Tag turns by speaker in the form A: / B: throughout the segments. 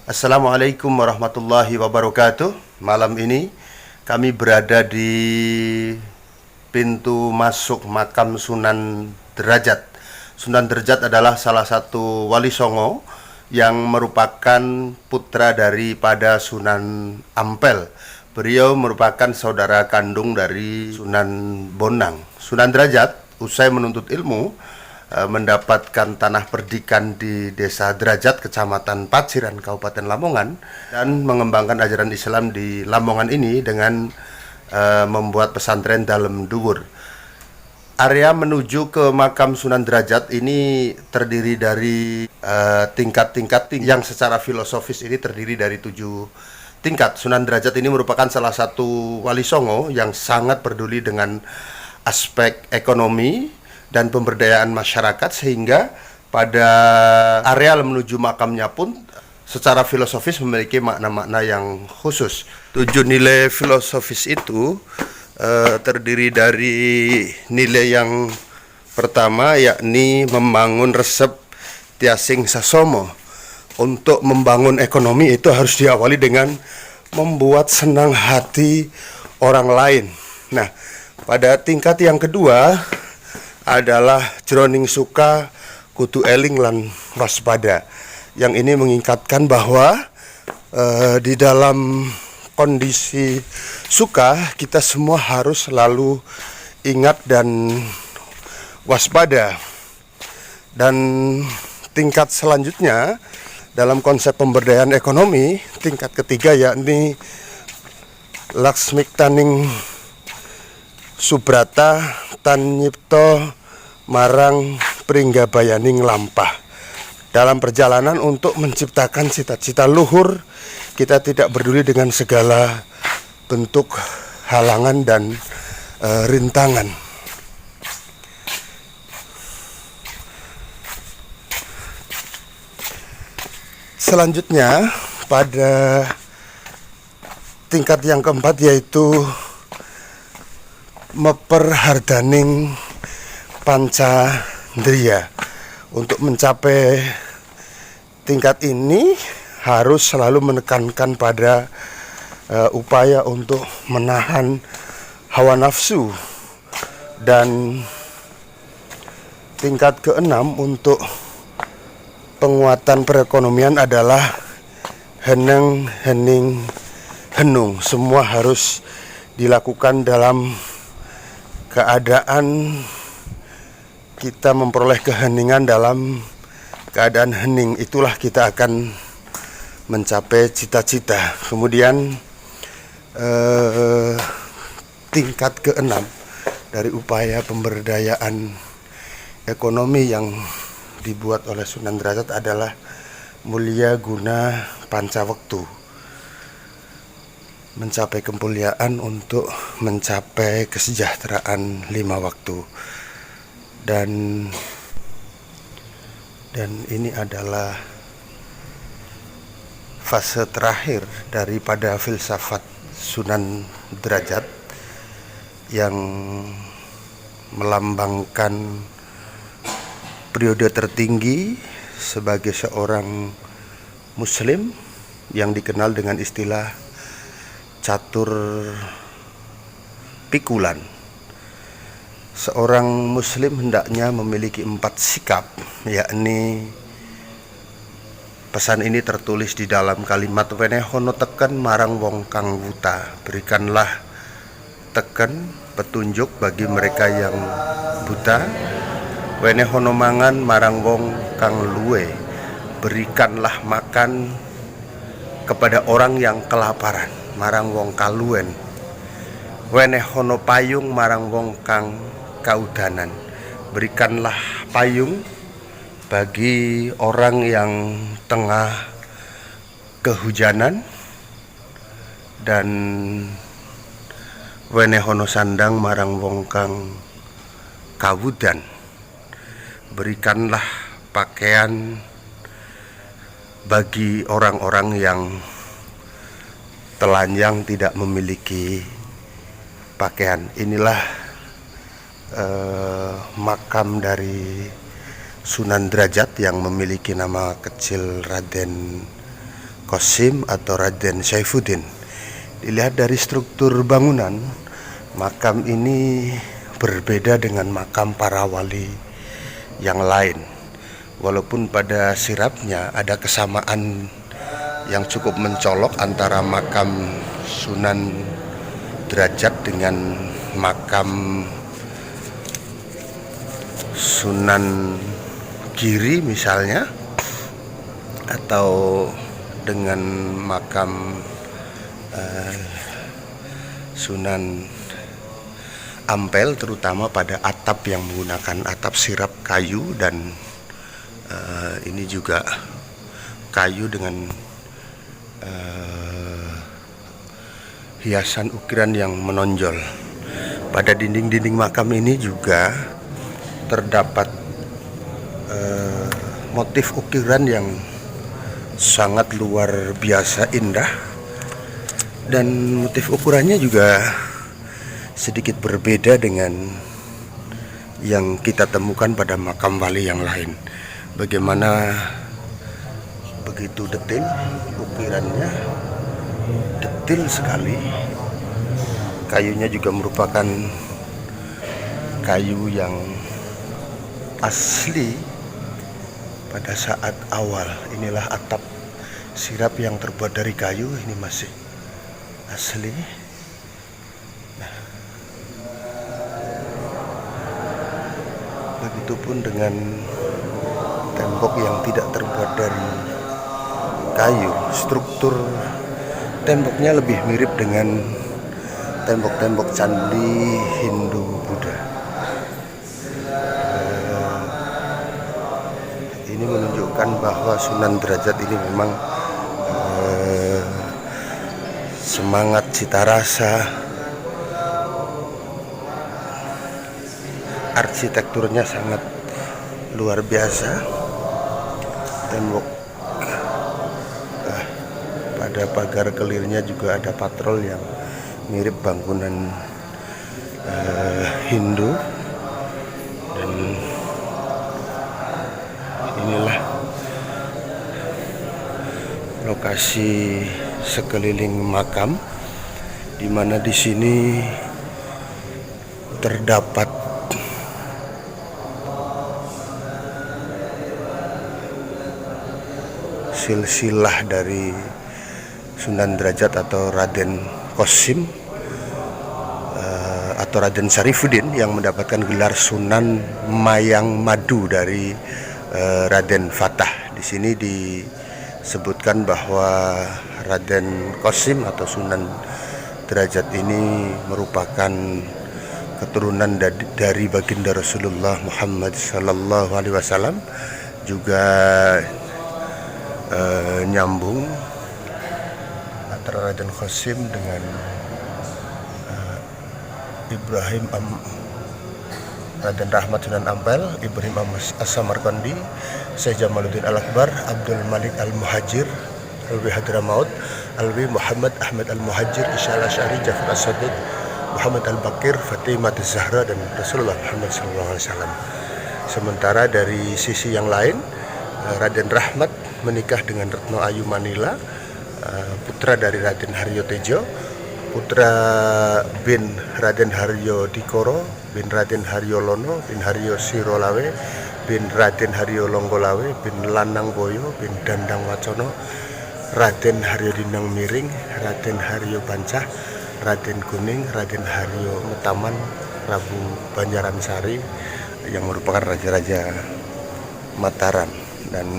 A: Assalamualaikum warahmatullahi wabarakatuh. Malam ini kami berada di pintu masuk makam Sunan Derajat. Sunan Derajat adalah salah satu wali songo yang merupakan putra daripada Sunan Ampel. Beliau merupakan saudara kandung dari Sunan Bonang. Sunan Derajat usai menuntut ilmu mendapatkan tanah perdikan di Desa Derajat, Kecamatan Paciran, Kabupaten Lamongan, dan mengembangkan ajaran Islam di Lamongan ini dengan membuat pesantren Dalem Dhuwur. Area menuju ke makam Sunan Derajat ini terdiri dari tingkat-tingkat yang secara filosofis ini terdiri dari 7 tingkat. Sunan Derajat ini merupakan salah satu wali songo yang sangat peduli dengan aspek ekonomi dan pemberdayaan masyarakat, sehingga pada areal menuju makamnya pun secara filosofis memiliki makna-makna yang khusus. 7 nilai filosofis itu terdiri dari nilai yang pertama, yakni membangun resep tiasing sasomo. Untuk membangun ekonomi itu harus diawali dengan membuat senang hati orang lain. Nah, pada tingkat yang kedua adalah jroning suka kudu eling lan waspada. Yang ini mengingatkan bahwa di dalam kondisi suka kita semua harus selalu ingat dan waspada. Dan tingkat selanjutnya dalam konsep pemberdayaan ekonomi, tingkat ketiga yakni Laksmiktaning Subrata tan nyipto marang pringgabayaning lampah. Dalam perjalanan untuk menciptakan cita-cita luhur, kita tidak peduli dengan segala bentuk halangan dan rintangan. Selanjutnya pada tingkat yang keempat yaitu meperhardaning pancandriya. Untuk mencapai tingkat ini harus selalu menekankan pada upaya untuk menahan hawa nafsu. Dan tingkat keenam untuk penguatan perekonomian adalah heneng hening henung. Semua harus dilakukan dalam keadaan kita memperoleh keheningan. Dalam keadaan hening itulah kita akan mencapai cita-cita. Kemudian tingkat keenam dari upaya pemberdayaan ekonomi yang dibuat oleh Sunan Derajat adalah mulia guna pancawektu. Mencapai kemuliaan untuk mencapai kesejahteraan 5 waktu. Dan ini adalah fase terakhir daripada filsafat Sunan Derajat yang melambangkan periode tertinggi sebagai seorang muslim yang dikenal dengan istilah catur pikulan. Seorang muslim hendaknya memiliki 4 sikap, yakni pesan ini tertulis di dalam kalimat wenehono teken marang wong kang wuta. Berikanlah teken petunjuk bagi mereka yang buta. Wenehono mangan marang wong kang luwe. Berikanlah makan kepada orang yang kelaparan, marang wong kaluen. Wenehono payung marang wong kang kaudanan. Berikanlah payung bagi orang yang tengah kehujanan. Dan wenehono sandang marang wong kang kawudan. Berikanlah pakaian bagi orang-orang yang telanjang tidak memiliki pakaian. Inilah makam dari Sunan Derajat yang memiliki nama kecil Raden Qasim atau Raden Saifuddin. Dilihat dari struktur bangunan, makam ini berbeda dengan makam para wali yang lain. Walaupun pada sirapnya ada kesamaan yang cukup mencolok antara makam Sunan Derajat dengan makam Sunan Giri misalnya, atau dengan makam Sunan Ampel, terutama pada atap yang menggunakan atap sirap kayu, dan ini juga kayu dengan hiasan ukiran yang menonjol. Pada dinding-dinding makam ini juga terdapat motif ukiran yang sangat luar biasa indah, dan motif ukurannya juga sedikit berbeda dengan yang kita temukan pada makam wali yang lain. Bagaimana begitu detail ukirannya, detail sekali. Kayunya juga merupakan kayu yang asli pada saat awal. Inilah atap sirap yang terbuat dari kayu, ini masih asli. Begitupun dengan tembok yang tidak terbuat dari kayu. Struktur temboknya lebih mirip dengan tembok-tembok candi Hindu Buddha. Ini menunjukkan bahwa Sunan Derajat ini memang semangat cita rasa, arsitekturnya sangat luar biasa. Tembok pada pagar kelirnya juga ada patrol yang mirip bangunan Hindu, dan inilah lokasi sekeliling makam, di mana di sini terdapat silsilah dari Sunan Derajat atau Raden Qasim atau Raden Sarifuddin yang mendapatkan gelar Sunan Mayang Madu dari Raden Fatah. Di sini disebutkan bahwa Raden Qasim atau Sunan Derajat ini merupakan keturunan dari baginda Rasulullah Muhammad sallallahu alaihi wasallam, juga nyambung antara Raden Qasim dengan Ibrahim Raden Rahmat Sunan Ampel, Ibrahim As-Samarkandi, Syekh Jamaluddin Al-Akbar, Abdul Malik Al-Muhajir, Alwi Hadramaut, Alwi Muhammad Ahmad Al-Muhajir, Isya Al-Asy'ari, Jafar As-Sadiq, Muhammad Al-Bakir, Fatimah Az-Zahra, dan Rasulullah Muhammad SAW. Sementara dari sisi yang lain, Raden Rahmat menikah dengan Retno Ayu Manila, putra dari Raden Haryo Tejo, putra bin Raden Haryo Dikoro, bin Raden Haryo Lono, bin Haryo Sirolawe, bin Raden Haryo Longgolawe, bin Lanang Boyo, bin Dandang Wacono, Raden Haryo Dinang Miring, Raden Haryo Bancah, Raden Kuning, Raden Haryo Metaman, Prabu Banjaran Sari, yang merupakan raja-raja Mataram. Dan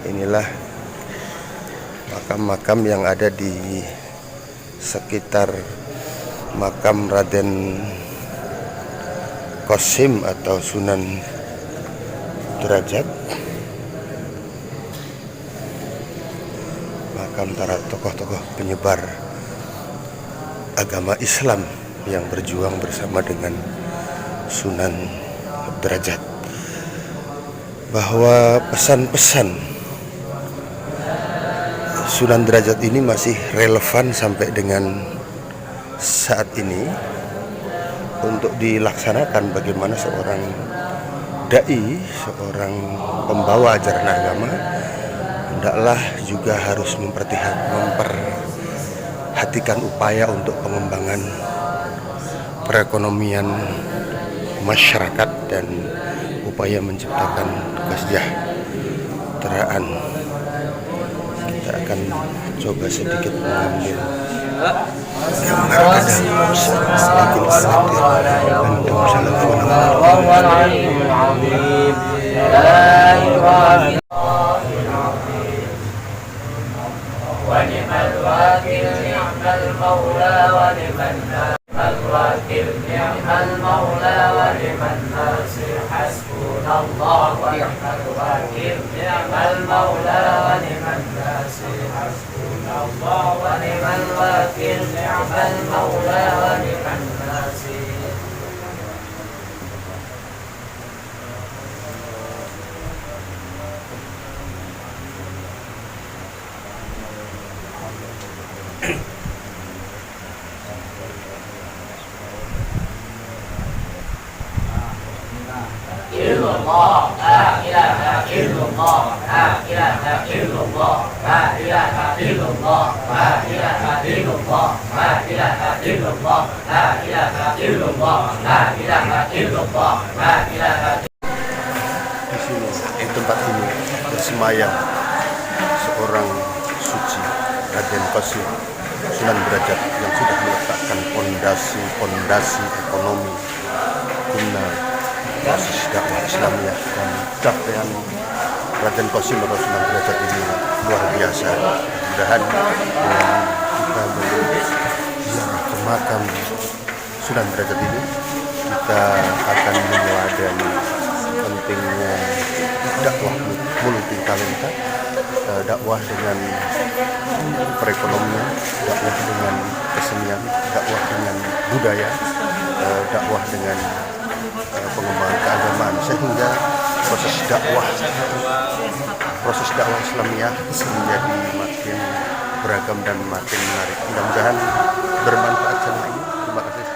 A: inilah makam-makam yang ada di sekitar makam Raden Qasim atau Sunan Derajat. Makam para tokoh-tokoh penyebar agama Islam yang berjuang bersama dengan Sunan Derajat, bahwa pesan-pesan Sunan Derajat ini masih relevan sampai dengan saat ini untuk dilaksanakan. Bagaimana seorang dai, seorang pembawa ajaran agama hendaklah juga harus memperhatikan upaya untuk pengembangan perekonomian masyarakat dan upaya menciptakan kesejahteraan. Kita akan coba sedikit mengambil gambar dalam sedikit
B: illallah, la ilaha illallah, la ilaha illallah, la ilaha illallah, la ilaha illallah, la ilaha illallah, la ilaha illallah, la ilaha illallah, la ilaha.
A: Di sini, di tempat ini bersemayam seorang suci, Raden Qasim Sunan Derajat, yang sudah meletakkan fondasi ekonomi guna proses dakwah Islamiyah. Dan capaian Raden Qasim atau Sunan Derajat ini luar biasa. Mudah-mudahan dengan kita ziarah ke makam Sunan Derajat ini, kita akan meneladani pentingnya dakwah multi talenta, dakwah dengan perekonomian, dakwah dengan kesenian, dakwah dengan budaya, dakwah dengan pengembangan keagamaan, sehingga proses dakwah Islamiyah menjadi makin beragam dan makin menarik. Mudah-mudahan bermanfaat channel ini. Terima kasih.